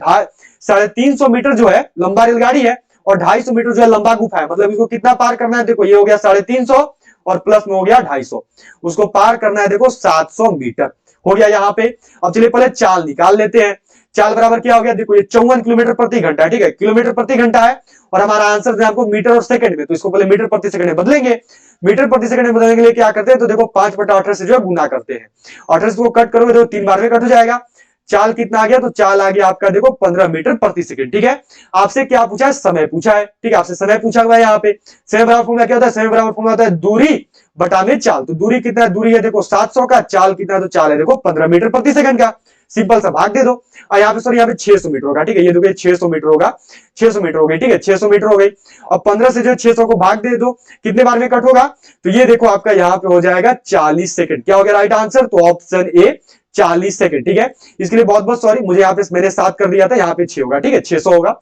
350 मीटर जो है लंबा रेलगाड़ी है और 250 मीटर जो है लंबा गुफा है, मतलब इसको कितना पार करना है, देखो ये हो गया 350 और प्लस में हो गया 250, उसको पार करना है देखो 700 मीटर हो गया यहाँ पे। अब चलिए पहले चाल निकाल लेते हैं। चाल बराबर क्या हो गया, देखो ये 54 किलोमीटर प्रति घंटा, ठीक है, किलोमीटर प्रति घंटा है, और हमारा आंसर आपको मीटर और सेकंड में, तो इसको पहले मीटर प्रति सेकंड में बदलेंगे। मीटर प्रति सेकंड में बदलने के लिए क्या करते हैं, तो देखो 5/18 से जो है गुना करते हैं, 18 को कट करोगे तो 3 बार में कट हो जाएगा। चाल कितना आ गया, तो चाल आ गया आपका देखो 15 मीटर प्रति सेकंड, ठीक है। आपसे क्या पूछा है, समय पूछा है, ठीक है, आपसे समय पूछा हुआ है। यहाँ पे समय बराबर फॉर्मूला क्या होता है, समय बराबर फॉर्मूला होता है दूरी बटा में चाल। तो दूरी कितना है, दूरी है देखो 700 का, चाल कितना है, तो चाल है देखो 15 मीटर प्रति सेकंड का। सिंपल सा भाग दे दो, और यहाँ पे सॉरी यहाँ पे 600 मीटर होगा, ठीक है, ये देखो 600 मीटर होगा, 600 मीटर हो गई, ठीक है, 600 मीटर हो गई। और 15 से जो 600 को भाग दे दो, कितने बार में कट होगा, तो ये देखो आपका यहाँ पे हो जाएगा 40 सेकंड। क्या हो गया राइट आंसर, तो ऑप्शन ए 40 सेकंड, ठीक है। इसके लिए बहुत बहुत सॉरी, मुझे यहाँ पे मैंने 7 कर दिया था, यहाँ पे 6 होगा, ठीक है, 600 होगा।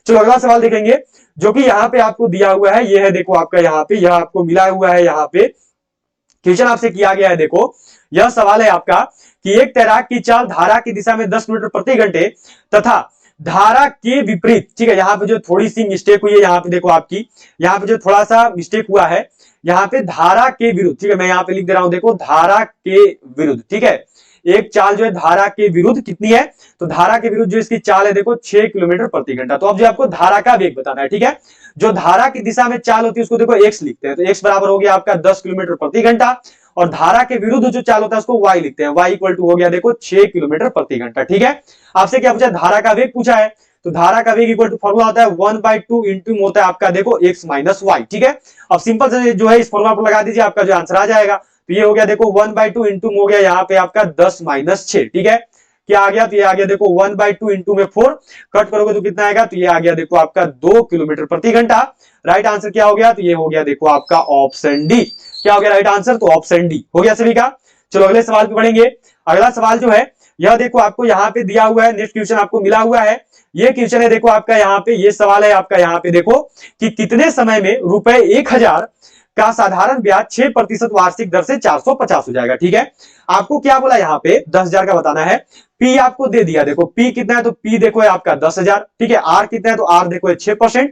चलो अगला सवाल देखेंगे, जो कि यहाँ पे आपको दिया हुआ है, ये है देखो आपका यहाँ पे, यह आपको मिला हुआ है, यहाँ पे क्वेश्चन आपसे किया गया है। देखो यह सवाल है आपका कि एक तैराक की चाल धारा की दिशा में 10 मीटर प्रति घंटे तथा धारा के विपरीत, ठीक है, यहाँ पे जो थोड़ी सी मिस्टेक हुई है, यहाँ पे देखो आपकी, यहाँ पे जो थोड़ा सा मिस्टेक हुआ है, यहाँ पे धारा के विरुद्ध, ठीक है, मैं यहाँ पे लिख दे रहा हूं, देखो धारा के विरुद्ध, ठीक है, एक चाल जो है धारा के विरुद्ध कितनी है, तो धारा के विरुद्ध जो इसकी चाल है देखो 6 किलोमीटर प्रति घंटा। तो अब जो आपको धारा का वेग बताना है, ठीक है, जो धारा की दिशा में चाल होती है उसको देखो x लिखते हैं, तो x बराबर हो गया आपका 10 किलोमीटर प्रति घंटा, और धारा के विरुद्ध जो चाल होता है उसको y लिखते हैं, y इक्वल टू हो गया देखो 6 किलोमीटर प्रति घंटा, ठीक है। आपसे क्या पूछा, धारा का वेग पूछा है, तो धारा का वेग इक्वल टू फॉर्मूला होता है 1/2 इंटू होता है आपका देखो x माइनस वाई, ठीक है। अब सिंपल से जो है इस फॉर्मूला पर लगा दीजिए, आपका जो आंसर आ जाएगा। तो ये हो गया देखो 1/2 इंटू हो गया यहाँ पे आपका 10 माइनस 6, ठीक है, क्या आ गया, तो ये आ गया देखो 1/2 इंटू में 4 कट करोगे तो कितना आएगा, तो ये आ गया देखो आपका 2 किलोमीटर प्रति घंटा। राइट आंसर क्या हो गया, तो ये हो गया देखो आपका ऑप्शन डी। क्या हो गया राइट आंसर, तो ऑप्शन डी हो गया सभी का। चलो अगले सवाल पे बढ़ेंगे। अगला सवाल जो है यह देखो आपको यहाँ पे दिया हुआ है, नेक्स्ट क्वेश्चन आपको मिला हुआ है, ये क्वेश्चन है देखो आपका यहाँ पे, ये सवाल है आपका यहाँ पे देखो कि कितने समय में रुपए 1000 का साधारण ब्याज 6% वार्षिक दर से 450 हो जाएगा, ठीक है। आपको क्या बोला यहाँ पे 10,000 का बताना है, पी आपको दे दिया, देखो पी कितना है, तो पी देखो है आपका 10,000, ठीक है, आर कितना है, तो आर देखो है 6%,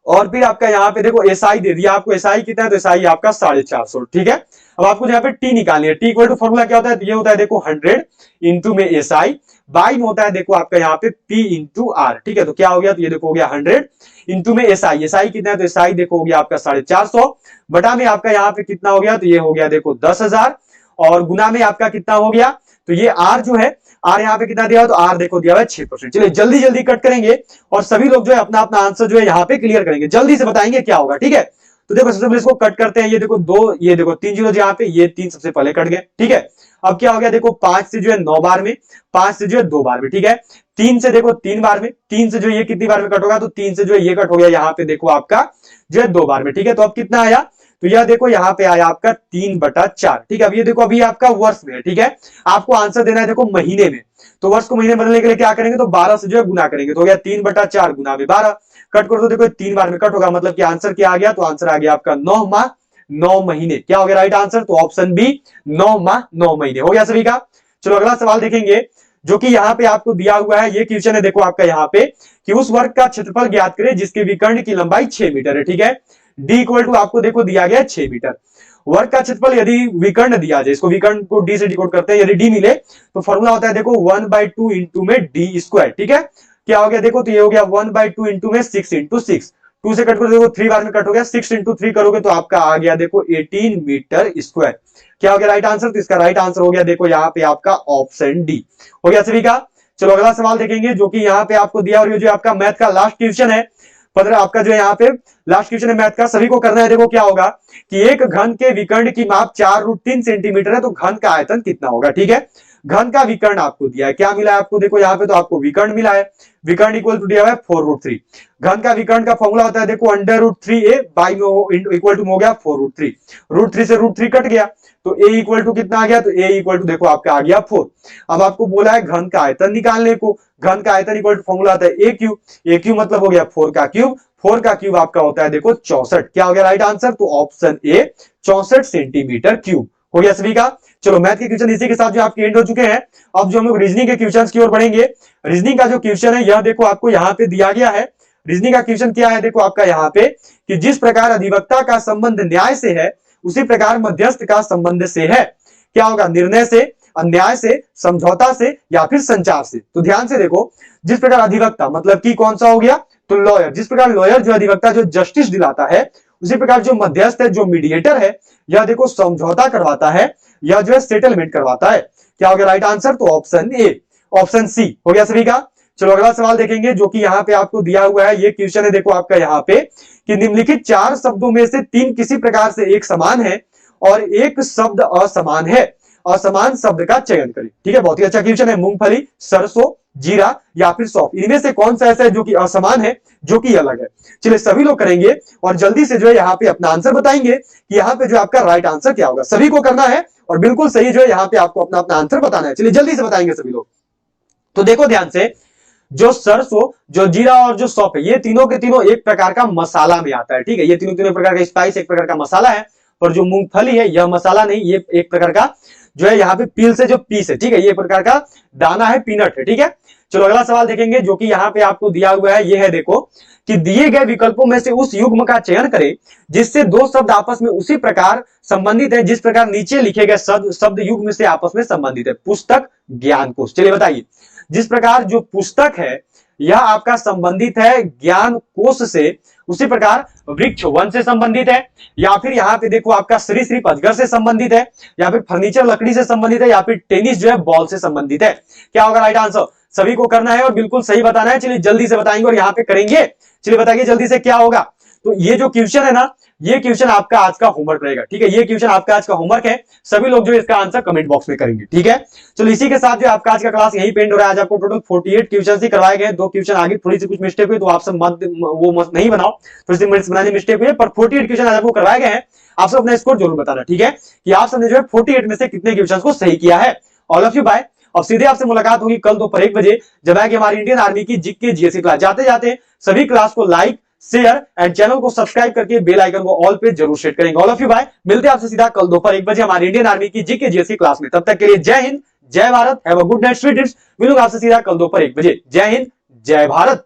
और फिर आपका यहाँ पे देखो एसआई दे दिया आपको, एसआई कितना है, तो एसआई आपका 450, ठीक है। अब आपको यहाँ पे टी निकालनी है, टी इक्वल टू फॉर्मूला क्या होता है, तो ये होता है देखो 100 इंटू में एसआई, बाई में होता है देखो आपका यहाँ पे पी इंटू आर, ठीक है। तो क्या हो गया, तो ये देखो हो गया 100 इंटू में एसआई, एसआई कितना है, तो एसआई देखो हो गया आपका 450 बटा में आपका यहाँ पे कितना हो गया, तो ये हो गया देखो 10,000, और गुना में आपका कितना हो गया, तो ये आर जो है, आर यहाँ पे कितना दिया, तो आर देखो दिया हुआ है 6%। चलिए जल्दी जल्दी कट करेंगे और सभी लोग जो है अपना अपना आंसर जो है यहाँ पे क्लियर करेंगे, जल्दी से बताएंगे क्या होगा, ठीक है। तो देखो सबसे पहले इसको कट करते हैं, ये देखो 2, ये देखो 3 जीरो यहाँ पे, ये 3 सबसे पहले कट गए, ठीक है। अब क्या हो गया, देखो 5 से जो है 9 बार में, 5 से जो है 2 बार में, ठीक है, 3 से देखो 3 बार में, 3 से जो ये कितनी बार में कट होगा, तो 3 से जो है ये कट हो गया यहाँ पे देखो आपका जो है 2 बार में, ठीक है। तो अब कितना आया, तो यह देखो यहाँ पे आया आपका 3/4, ठीक है। अब ये देखो अभी आपका वर्ष में है, ठीक है, आपको आंसर देना है देखो महीने में, तो वर्ष को महीने बदलने के लिए क्या करेंगे, तो 12 से जो है गुना करेंगे, तो हो गया 3/4 गुना में 12, कट कर दो देखो 3 बार में कट होगा, मतलब कि आंसर क्या आ गया, तो आंसर आ गया आपका 9 माह 9 महीने। क्या हो गया राइट आंसर, तो ऑप्शन बी 9 माह 9 महीने हो गया सभी का। चलो अगला सवाल देखेंगे, जो कि यहाँ पे आपको दिया हुआ है, ये क्वेश्चन है देखो आपका यहाँ पे कि उस वर्ग का क्षेत्रफल ज्ञात करें जिसके विकर्ण की लंबाई 6 मीटर है, ठीक है। डी इक्वल टू आपको देखो दिया गया 6 मीटर। वर्ग का क्षेत्रफल यदि विकर्ण दिया जाए, इसको विकर्ण को डी से डिकोड करते हैं, यदि डी मिले तो फॉर्मूला होता है देखो 1/2 इंटू में डी स्क्वायर, ठीक है। क्या हो गया देखो, तो ये हो गया 1/2 इंटू में 6 इंटू 6, 2 से कट करो देखो 3 बार में कट हो गया, 6 इंटू 3 करोगे तो आपका आ गया देखो 18 मीटर स्क्वायर। क्या हो गया राइट आंसर, तो इसका राइट आंसर हो गया देखो यहाँ पे आपका ऑप्शन डी हो गया सभी का। चलो अगला सवाल देखेंगे, जो कि यहाँ पे आपको दिया, और ये जो आपका मैथ का लास्ट क्वेश्चन है 15 आपका जो है यहाँ पे लास्ट क्वेश्चन है मैथ का, सभी को करना है। देखो क्या होगा कि एक घन के विकर्ण की माप 4√3 सेंटीमीटर है, तो घन का आयतन कितना होगा, ठीक है। घन का विकर्ण आपको दिया है, क्या मिला है आपको, देखो यहाँ पे तो आपको विकर्ण मिला है, विकर्ण इक्वल टू दिया है 4√3। घन का विकर्ण का फॉर्मूला होता है देखो √3a बाई में इक्वल टू हो गया 4√3, √3 से √3 कट गया, तो a इक्वल टू कितना आ गया, तो a इक्वल टू देखो आपका आ गया 4। अब आपको बोला है घन का आयतन निकालने को, घन का आयतन इक्वल टू फॉर्मूला आता है a क्यूब, a क्यूब मतलब हो गया 4 का क्यूब, 4 का क्यूब आपका होता है देखो 64। क्या हो गया राइट आंसर, तो ऑप्शन ए 64 सेंटीमीटर क्यूब हो गया सभी का। चलो मैथ के क्वेश्चन इसी के साथ जो आपके एंड हो चुके हैं। अब जो हम लोग रीजनिंग के क्वेश्चंस की ओर बढ़ेंगे। रीजनिंग का जो क्वेश्चन है यह देखो आपको यहाँ पे दिया गया है। रीजनिंग का क्वेश्चन क्या है देखो आपका यहाँ पे कि जिस प्रकार अधिवक्ता का संबंध न्याय से है उसी प्रकार मध्यस्थ का संबंध से है। क्या होगा, निर्णय से अन्याय से, समझौता से या फिर संचार से। तो ध्यान से देखो, जिस प्रकार अधिवक्ता मतलब कि कौन सा हो गया, तो लॉयर, जिस प्रकार लॉयर जो अधिवक्ता जो जस्टिस दिलाता है, उसी प्रकार जो मध्यस्थ है, जो मीडिएटर है, यह देखो समझौता करवाता है या जो है सेटलमेंट करवाता है। क्या हो गया राइट आंसर, तो ऑप्शन ए, ऑप्शन सी हो गया सभी का। चलो अगला सवाल देखेंगे जो कि यहाँ पे आपको दिया हुआ है, ये क्वेश्चन है देखो आपका यहाँ पे कि निम्नलिखित 4 शब्दों में से 3 किसी प्रकार से एक समान है और एक शब्द असमान है, असमान शब्द का चयन करें। ठीक है, बहुत ही अच्छा क्वेश्चन है। मूंगफली, सरसों, जीरा या फिर सौंफ, इनमें से कौन सा ऐसा है जो कि असमान है, जो कि अलग है। चलिए सभी लोग करेंगे और जल्दी से जो है यहाँ पे अपना आंसर बताएंगे कि यहाँ पे जो आपका राइट आंसर क्या होगा। सभी को करना है और बिल्कुल सही जो है यहाँ पे आपको अपना अपना आंसर बताना है। चलिए जल्दी से बताएंगे सभी लोग। तो देखो ध्यान से, जो सरसों, जो जीरा और जो सौंफ है, ये तीनों के तीनों एक प्रकार का मसाला में आता है। ठीक है, ये तीनों तीनों प्रकार का स्पाइस, एक प्रकार का मसाला है। पर जो मूंगफली है यह मसाला नहीं, ये एक प्रकार का जो है यहाँ पे पील से जो पीस है। ठीक है, ये एक प्रकार का दाना है, पीनट है। ठीक है, चलो अगला सवाल देखेंगे जो कि यहाँ पे आपको दिया हुआ है, ये है देखो कि दिए गए विकल्पों में से उस युग्म का चयन करें जिससे 2 शब्द आपस में उसी प्रकार संबंधित है जिस प्रकार नीचे लिखे गए शब्द युग्म से आपस में संबंधित है। पुस्तक, ज्ञानकोश। चलिए बताइए, जिस प्रकार जो पुस्तक है यह आपका संबंधित है ज्ञान कोश से, उसी प्रकार वृक्ष वन से संबंधित है, या फिर यहाँ पे देखो आपका सरीसृप अजगर से संबंधित है, या फिर फर्नीचर लकड़ी से संबंधित है, या फिर टेनिस जो है बॉल से संबंधित है। क्या होगा राइट आंसर, सभी को करना है और बिल्कुल सही बताना है। चलिए जल्दी से बताएंगे और यहाँ पे करेंगे। चलिए बताइए जल्दी से क्या होगा। तो ये जो क्वेश्चन है ना, ये क्वेश्चन आपका आज का होमवर्क रहेगा। ठीक है, ये क्वेश्चन आपका आज का होमवर्क है। सभी लोग जो इसका आंसर कमेंट बॉक्स में करेंगे। ठीक है, चलो इसी के साथ जो आपका आज का क्लास यही पेंड हो रहा है। आज आपको टोटल 48 क्वेश्चन ही करवाए गए। 2 क्वेश्चन आगे थोड़ी सी कुछ मिस्टेक हुई तो आप सब मत नहीं बनाओ, थोड़ी सी बनाने मिस्टेक हुई है, पर 48 क्वेश्चन आज आपको करवाए गए हैं। आप सब अपना स्कोर जरूर बताना। ठीक है, कि आप सबने जो है 48 में से कितने क्वेश्चन को सही किया है। All of you bye. और सीधे आपसे मुलाकात होगी कल दोपहर 1 बजे, जब आएगी हमारी इंडियन आर्मी की जीके जीएससी क्लास। जाते जाते सभी क्लास को लाइक, शेयर एंड चैनल को सब्सक्राइब करके बेल आइकन को ऑल पे जरूर सेट करेंगे। All of you bye. मिलते हैं आपसे सीधा कल दोपहर 1 बजे हमारी इंडियन आर्मी की जीके जीएससी क्लास में। तब तक के लिए जय हिंद, जय Bharat, have a good night, sweet dreams. मिलूंगा आपसे सीधा कल दोपहर 1 बजे। जय हिंद, जय भारत।